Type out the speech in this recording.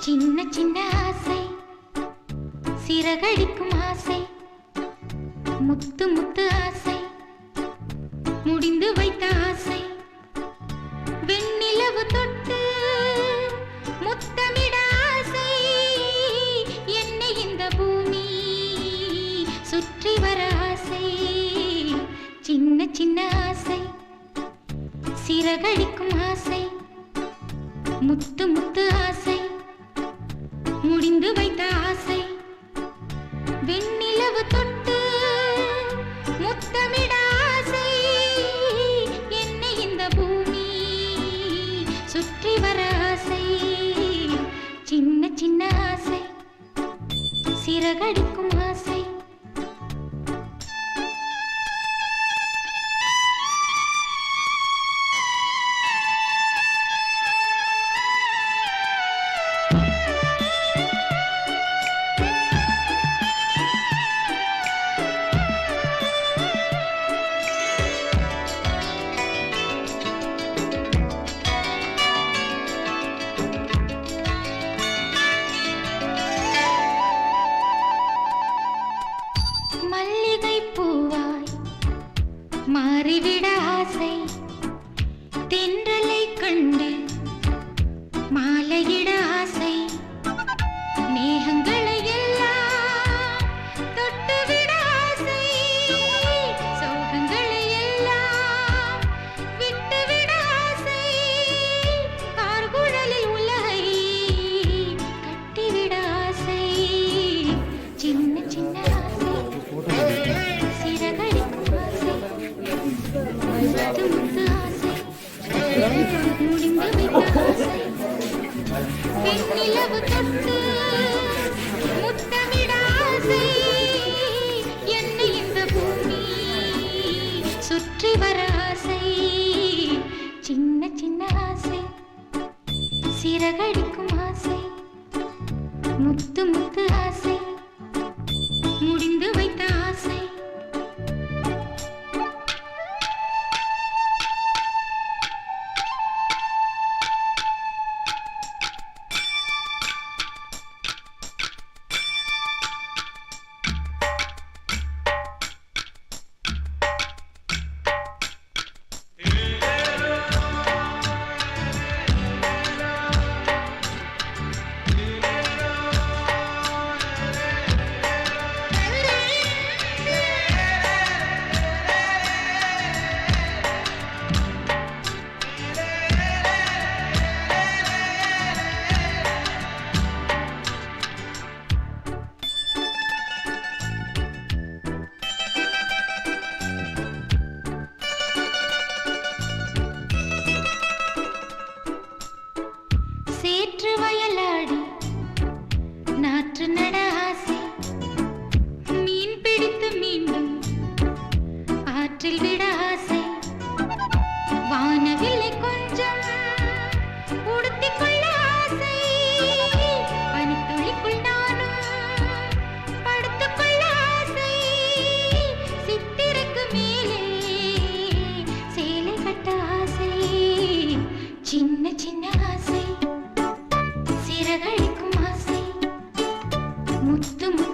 சின்ன சின்ன ஆசை, சிறகடிக்கும் ஆசை, முத்து முத்து ஆசை, முடிந்து வைத்த ஆசை, வெண்ணிலவு தொட்டு முத்தமிட ஆசை, என்னை இந்த பூமி சுற்றி வர ஆசை. சின்ன சின்ன ஆசை, சிறகடிக்கும் ஆசை, முத்து முத்து ஆசை, முடிந்து வைத்த ஆசை, வெண்ணிலவு தொட்டு முத்தமிட ஆசை, என்னை இந்த பூமி சுற்றி வர ஆசை. சின்ன சின்ன ஆசை, சிறகடிக்கும் ஆசை. மல்லிகை பூவாய் மாறிவிட ஆசை, தென்றலை கண்டு மாலையிட ஆசை, மேகங்களை எல்லாம் தொட்டுவிட ஆசை, சோகங்களை எல்லாம் விட்டுவிட ஆசை, கார்குழலில் உலகை கட்டிவிட ஆசை. சின்ன சின்ன ஆசை, சிறகடிக்கும் ஆசை, முத்து முத்து ஆசை, முடிந்து வைத்த ஆசை, வெண்ணிலவு தொட்டு முத்தமிட ஆசை, என்னை இந்த பூமி சுற்றி வர ஆசை. சின்ன சின்ன ஆசை, சிறகடிக்கும் ஆசை, முத்து முத்து ஆசை, முடிந்து வைத்த ஆசை. சேற்று வயலாடி நாற்று நட ஆசை, மீன் பிடித்து மீண்டும் ஆற்றில் விட ஆசை, வானவில்லை கொஞ்சம் உடுத்திக் கொள்ள ஆசை, பனித்துளிக்குள் நானும் படுத்துக் கொள்ள ஆசை, சித்திரைக்கு மேலே சேலை கட்ட ஆசை. சின்ன சின்ன ஆசை, சிறகடிக்கும் ஆசை, முத்து முத்து